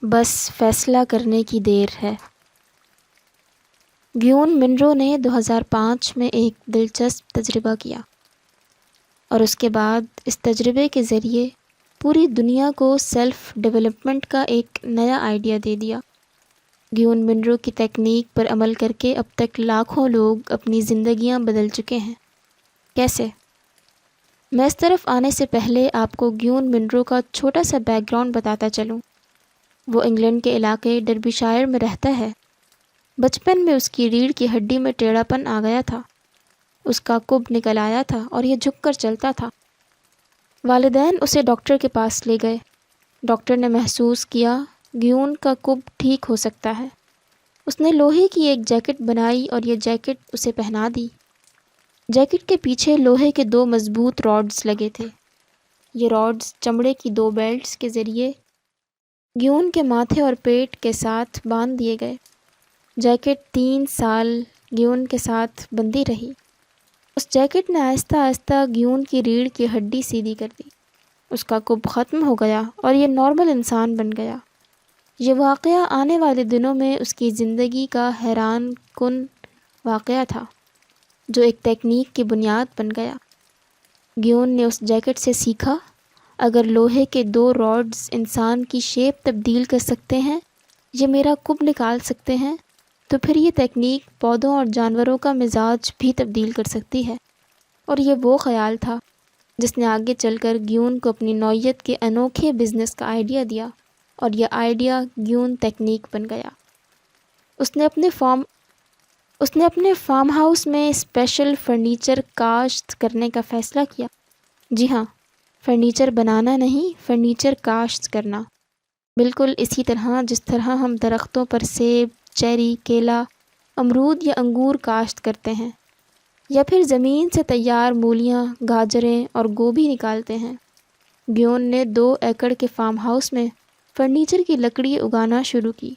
بس فیصلہ کرنے کی دیر ہے۔ گیون منرو نے 2005 میں ایک دلچسپ تجربہ کیا اور اس کے بعد اس تجربے کے ذریعے پوری دنیا کو سیلف ڈیولپمنٹ کا ایک نیا آئیڈیا دے دیا۔ گیون منرو کی تکنیک پر عمل کر کے اب تک لاکھوں لوگ اپنی زندگیاں بدل چکے ہیں۔ کیسے؟ میں اس طرف آنے سے پہلے آپ کو گیون منرو کا چھوٹا سا بیک گراؤنڈ بتاتا چلوں۔ وہ انگلینڈ کے علاقے ڈربی شائر میں رہتا ہے۔ بچپن میں اس کی ریڑھ کی ہڈی میں ٹیڑھا پن آ گیا تھا، اس کا کب نکل آیا تھا اور یہ جھک کر چلتا تھا۔ والدین اسے ڈاکٹر کے پاس لے گئے۔ ڈاکٹر نے محسوس کیا گیون کا کب ٹھیک ہو سکتا ہے۔ اس نے لوہے کی ایک جیکٹ بنائی اور یہ جیکٹ اسے پہنا دی۔ جیکٹ کے پیچھے لوہے کے 2 مضبوط راڈز لگے تھے۔ یہ راڈز چمڑے کی 2 بیلٹس کے ذریعے گیون کے ماتھے اور پیٹ کے ساتھ باندھ دیے گئے۔ جیکٹ 3 سال گیون کے ساتھ بندھی رہی۔ اس جیکٹ نے آہستہ آہستہ گیون کی ریڑھ کی ہڈی سیدھی کر دی۔ اس کا کب ختم ہو گیا اور یہ نارمل انسان بن گیا۔ یہ واقعہ آنے والے دنوں میں اس کی زندگی کا حیران کن واقعہ تھا، جو ایک تکنیک کی بنیاد بن گیا۔ گیون نے اس جیکٹ سے سیکھا، اگر لوہے کے 2 راڈز انسان کی شیپ تبدیل کر سکتے ہیں، یہ میرا کب نکال سکتے ہیں، تو پھر یہ تکنیک پودوں اور جانوروں کا مزاج بھی تبدیل کر سکتی ہے۔ اور یہ وہ خیال تھا جس نے آگے چل کر گیون کو اپنی نوعیت کے انوکھے بزنس کا آئیڈیا دیا، اور یہ آئیڈیا گیون تکنیک بن گیا۔ اس نے اپنے فارم ہاؤس میں اسپیشل فرنیچر کاشت کرنے کا فیصلہ کیا۔ جی ہاں، فرنیچر بنانا نہیں، فرنیچر کاشت کرنا۔ بالکل اسی طرح جس طرح ہم درختوں پر سیب، چیری، کیلا، امرود یا انگور کاشت کرتے ہیں، یا پھر زمین سے تیار مولیاں، گاجریں اور گوبھی نکالتے ہیں۔ گیون نے 2 ایکڑ کے فارم ہاؤس میں فرنیچر کی لکڑی اگانا شروع کی۔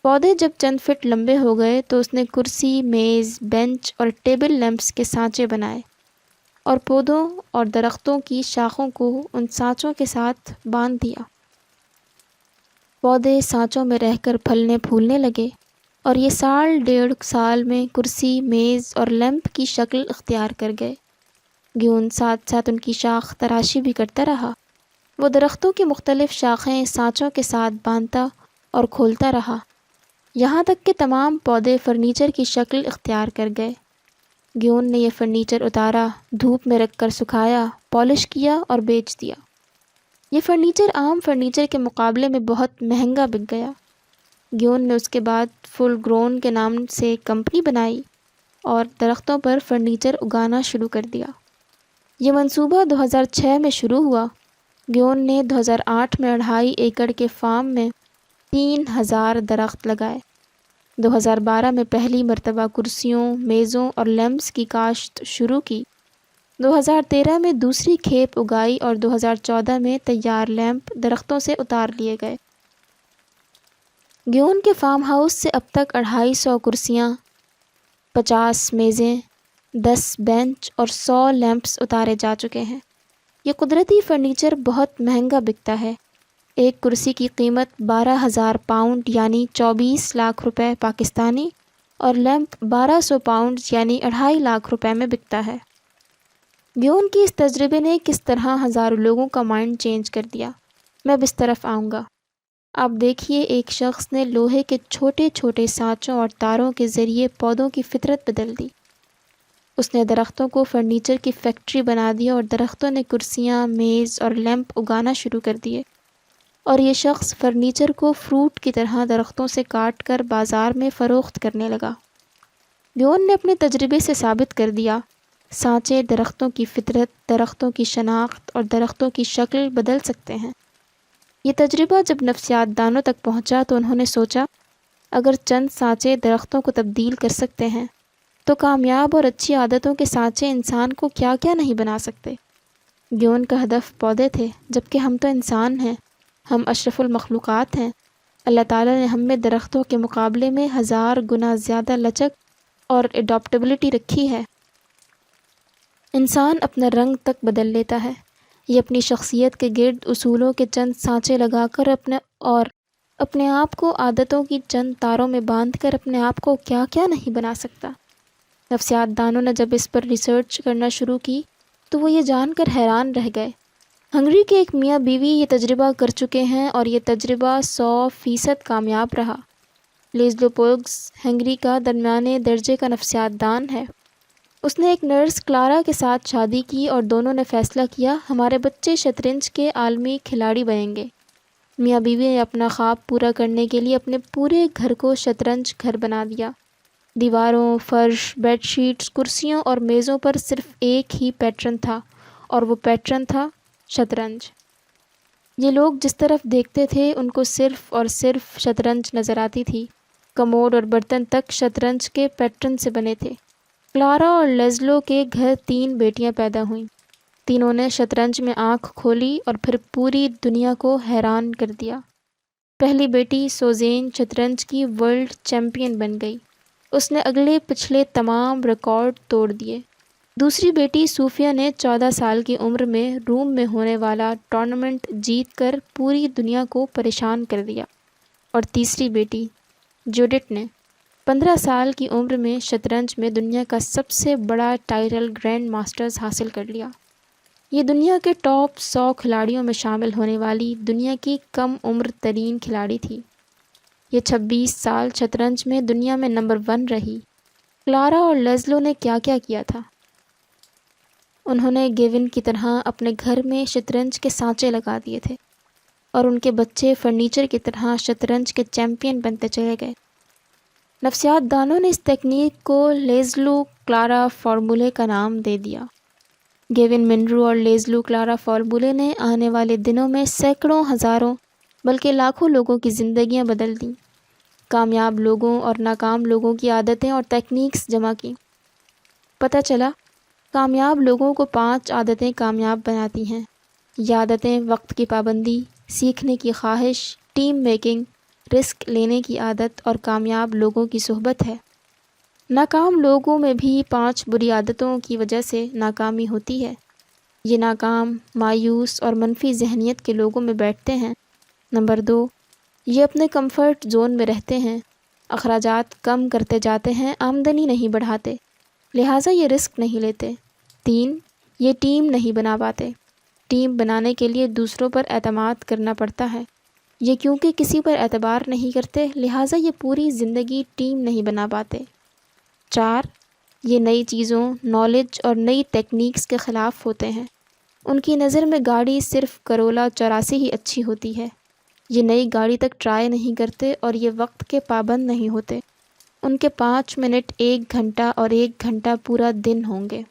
پودے جب چند فٹ لمبے ہو گئے تو اس نے کرسی، میز، بینچ اور ٹیبل لیمپس کے سانچے بنائے اور پودوں اور درختوں کی شاخوں کو ان سانچوں کے ساتھ باندھ دیا۔ پودے سانچوں میں رہ کر پھلنے پھولنے لگے اور یہ 1.5 سال میں کرسی، میز اور لیمپ کی شکل اختیار کر گئے۔ گیون ساتھ ساتھ ان کی شاخ تراشی بھی کرتا رہا۔ وہ درختوں کی مختلف شاخیں سانچوں کے ساتھ باندھتا اور کھولتا رہا، یہاں تک کہ تمام پودے فرنیچر کی شکل اختیار کر گئے۔ گیون نے یہ فرنیچر اتارا، دھوپ میں رکھ کر سکھایا، پالش کیا اور بیچ دیا۔ یہ فرنیچر عام فرنیچر کے مقابلے میں بہت مہنگا بک گیا۔ گیون نے اس کے بعد فل گرون کے نام سے ایک کمپنی بنائی اور درختوں پر فرنیچر اگانا شروع کر دیا۔ یہ منصوبہ 2006 میں شروع ہوا۔ گیون نے 2008 میں 2.5 ایکڑ کے فارم میں 3000 درخت لگائے۔ 2012 میں پہلی مرتبہ کرسیوں، میزوں اور لیمپس کی کاشت شروع کی۔ 2013 میں دوسری کھیپ اگائی اور 2014 میں تیار لیمپ درختوں سے اتار لیے گئے۔ گیون کے فارم ہاؤس سے اب تک 250 کرسیاں، 50 میزیں، 10 بینچ اور 100 لیمپس اتارے جا چکے ہیں۔ یہ قدرتی فرنیچر بہت مہنگا بکتا ہے۔ ایک کرسی کی قیمت 12,000 پاؤنڈ یعنی 24 لاکھ روپے پاکستانی اور لیمپ 1200 پاؤنڈ یعنی 2.5 لاکھ روپے میں بکتا ہے۔ گیون کی اس تجربے نے کس طرح ہزاروں لوگوں کا مائنڈ چینج کر دیا، میں اب اس طرف آؤں گا۔ آپ دیکھیے، ایک شخص نے لوہے کے چھوٹے چھوٹے سانچوں اور تاروں کے ذریعے پودوں کی فطرت بدل دی۔ اس نے درختوں کو فرنیچر کی فیکٹری بنا دیا اور درختوں نے کرسیاں، میز اور لیمپ اگانا شروع کر دیے، اور یہ شخص فرنیچر کو فروٹ کی طرح درختوں سے کاٹ کر بازار میں فروخت کرنے لگا۔ گیون نے اپنے تجربے سے ثابت کر دیا، سانچے درختوں کی فطرت، درختوں کی شناخت اور درختوں کی شکل بدل سکتے ہیں۔ یہ تجربہ جب نفسیات دانوں تک پہنچا تو انہوں نے سوچا، اگر چند سانچے درختوں کو تبدیل کر سکتے ہیں تو کامیاب اور اچھی عادتوں کے سانچے انسان کو کیا کیا نہیں بنا سکتے۔ گیون کا ہدف پودے تھے، جبکہ ہم تو انسان ہیں، ہم اشرف المخلوقات ہیں۔ اللہ تعالیٰ نے ہم میں درختوں کے مقابلے میں 1000 گنا زیادہ لچک اور اڈاپٹیبلٹی رکھی ہے۔ انسان اپنا رنگ تک بدل لیتا ہے۔ یہ اپنی شخصیت کے گرد اصولوں کے چند سانچے لگا کر اپنے آپ کو عادتوں کی چند تاروں میں باندھ کر اپنے آپ کو کیا کیا نہیں بنا سکتا۔ نفسیات دانوں نے جب اس پر ریسرچ کرنا شروع کی تو وہ یہ جان کر حیران رہ گئے۔ ہنگری کے ایک میاں بیوی یہ تجربہ کر چکے ہیں اور یہ تجربہ 100% کامیاب رہا۔ لیزلو پوگز ہنگری کا درمیانے درجے کا نفسیات دان ہے۔ اس نے ایک نرس کلارا کے ساتھ شادی کی اور دونوں نے فیصلہ کیا ہمارے بچے شطرنج کے عالمی کھلاڑی بنیں گے۔ میاں بیوی نے اپنا خواب پورا کرنے کے لیے اپنے پورے گھر کو شطرنج گھر بنا دیا۔ دیواروں، فرش، بیڈ شیٹس، کرسیوں اور میزوں پر صرف ایک ہی پیٹرن تھا اور وہ پیٹرن تھا شطرنج۔ یہ لوگ جس طرف دیکھتے تھے ان کو صرف اور صرف شطرنج نظر آتی تھی۔ کموڈ اور برتن تک شطرنج کے پیٹرن سے بنے تھے۔ کلارا اور لیزلو کے گھر 3 بیٹیاں پیدا ہوئیں۔ تینوں نے شطرنج میں آنکھ کھولی اور پھر پوری دنیا کو حیران کر دیا۔ پہلی بیٹی سوزین شطرنج کی ورلڈ چیمپئن بن گئی۔ اس نے اگلے پچھلے تمام ریکارڈ توڑ دیے۔ دوسری بیٹی صوفیہ نے 14 سال کی عمر میں روم میں ہونے والا ٹورنامنٹ جیت کر پوری دنیا کو پریشان کر دیا۔ اور تیسری بیٹی جوڈٹ نے 15 سال کی عمر میں شطرنج میں دنیا کا سب سے بڑا ٹائٹل گرینڈ ماسٹرز حاصل کر لیا۔ یہ دنیا کے ٹاپ 100 کھلاڑیوں میں شامل ہونے والی دنیا کی کم عمر ترین کھلاڑی تھی۔ یہ 26 سال شطرنج میں دنیا میں نمبر 1 رہی۔ کلارا اور لیزلو نے کیا کیا کیا تھا؟ انہوں نے گیون کی طرح اپنے گھر میں شطرنج کے سانچے لگا دیے تھے اور ان کے بچے فرنیچر کی طرح شطرنج کے چیمپئن بنتے چلے گئے۔ نفسیات دانوں نے اس تکنیک کو لیزلو کلارا فارمولے کا نام دے دیا۔ گیون منرو اور لیزلو کلارا فارمولے نے آنے والے دنوں میں سینکڑوں، ہزاروں بلکہ لاکھوں لوگوں کی زندگیاں بدل دیں۔ کامیاب لوگوں اور ناکام لوگوں کی عادتیں اور تکنیکس جمع کیں۔ پتہ چلا کامیاب لوگوں کو 5 عادتیں کامیاب بناتی ہیں۔ یہ عادتیں وقت کی پابندی، سیکھنے کی خواہش، ٹیم میکنگ، رسک لینے کی عادت اور کامیاب لوگوں کی صحبت ہے۔ ناکام لوگوں میں بھی 5 بری عادتوں کی وجہ سے ناکامی ہوتی ہے۔ یہ ناکام، مایوس اور منفی ذہنیت کے لوگوں میں بیٹھتے ہیں۔ نمبر 2، یہ اپنے کمفرٹ زون میں رہتے ہیں، اخراجات کم کرتے جاتے ہیں، آمدنی نہیں بڑھاتے، لہٰذا یہ رسک نہیں لیتے۔ 3، یہ ٹیم نہیں بنا پاتے۔ ٹیم بنانے کے لیے دوسروں پر اعتماد کرنا پڑتا ہے۔ یہ کیونکہ کسی پر اعتبار نہیں کرتے لہٰذا یہ پوری زندگی ٹیم نہیں بنا پاتے۔ 4، یہ نئی چیزوں، نالج اور نئی ٹیکنیکس کے خلاف ہوتے ہیں۔ ان کی نظر میں گاڑی صرف کرولا 84 ہی اچھی ہوتی ہے۔ یہ نئی گاڑی تک ٹرائی نہیں کرتے اور یہ وقت کے پابند نہیں ہوتے۔ ان کے 5 منٹ 1 گھنٹہ اور 1 گھنٹہ پورا دن ہوں گے۔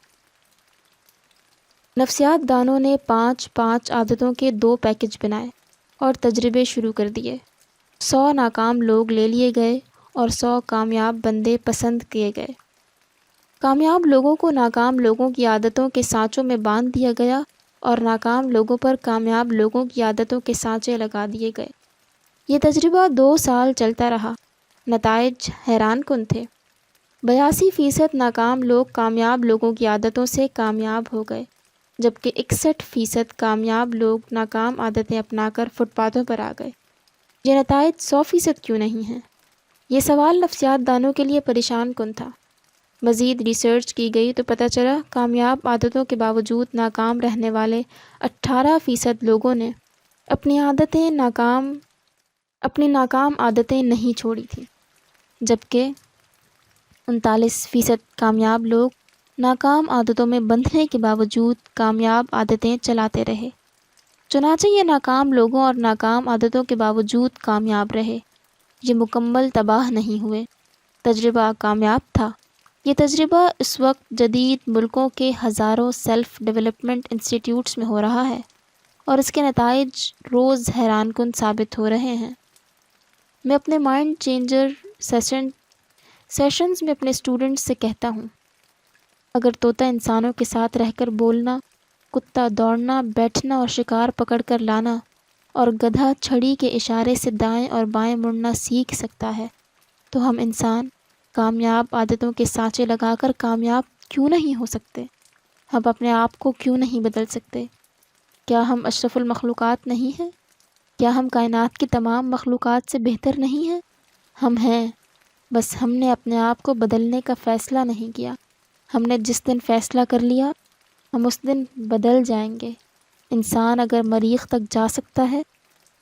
نفسیات دانوں نے 5 عادتوں کے 2 پیکج بنائے اور تجربے شروع کر دیے۔ 100 ناکام لوگ لے لیے گئے اور 100 کامیاب بندے پسند کیے گئے۔ کامیاب لوگوں کو ناکام لوگوں کی عادتوں کے سانچوں میں باندھ دیا گیا اور ناکام لوگوں پر کامیاب لوگوں کی عادتوں کے سانچے لگا دیے گئے۔ یہ تجربہ 2 سال چلتا رہا۔ نتائج حیران کن تھے۔ 82% ناکام لوگ کامیاب لوگوں کی عادتوں سے کامیاب ہو گئے، جبکہ 61% کامیاب لوگ ناکام عادتیں اپنا کر فٹ پاتھوں پر آ گئے۔ یہ نتائج 100% کیوں نہیں ہیں؟ یہ سوال نفسیات دانوں کے لیے پریشان کن تھا۔ مزید ریسرچ کی گئی تو پتہ چلا کامیاب عادتوں کے باوجود ناکام رہنے والے 18% لوگوں نے اپنی ناکام عادتیں نہیں چھوڑی تھیں، جبکہ 39% کامیاب لوگ ناکام عادتوں میں بندھنے کے باوجود کامیاب عادتیں چلاتے رہے۔ چنانچہ یہ ناکام لوگوں اور ناکام عادتوں کے باوجود کامیاب رہے۔ یہ مکمل تباہ نہیں ہوئے۔ تجربہ کامیاب تھا۔ یہ تجربہ اس وقت جدید ملکوں کے ہزاروں سیلف ڈیولپمنٹ انسٹیٹیوٹس میں ہو رہا ہے اور اس کے نتائج روز حیران کن ثابت ہو رہے ہیں۔ میں اپنے مائنڈ چینجر سیشنز میں اپنے اسٹوڈنٹس سے کہتا ہوں، اگر طوطا انسانوں کے ساتھ رہ کر بولنا، کتا دوڑنا، بیٹھنا اور شکار پکڑ کر لانا اور گدھا چھڑی کے اشارے سے دائیں اور بائیں مڑنا سیکھ سکتا ہے تو ہم انسان کامیاب عادتوں کے سانچے لگا کر کامیاب کیوں نہیں ہو سکتے؟ ہم اپنے آپ کو کیوں نہیں بدل سکتے؟ کیا ہم اشرف المخلوقات نہیں ہیں؟ کیا ہم کائنات کی تمام مخلوقات سے بہتر نہیں ہیں؟ ہم ہیں، بس ہم نے اپنے آپ کو بدلنے کا فیصلہ نہیں کیا۔ ہم نے جس دن فیصلہ کر لیا ہم اس دن بدل جائیں گے۔ انسان اگر مریخ تک جا سکتا ہے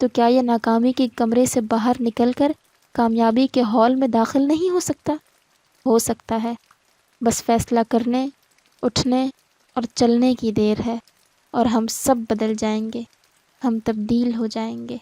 تو کیا یہ ناکامی کے کمرے سے باہر نکل کر کامیابی کے ہال میں داخل نہیں ہو سکتا؟ ہو سکتا ہے، بس فیصلہ کرنے، اٹھنے اور چلنے کی دیر ہے، اور ہم سب بدل جائیں گے، ہم تبدیل ہو جائیں گے۔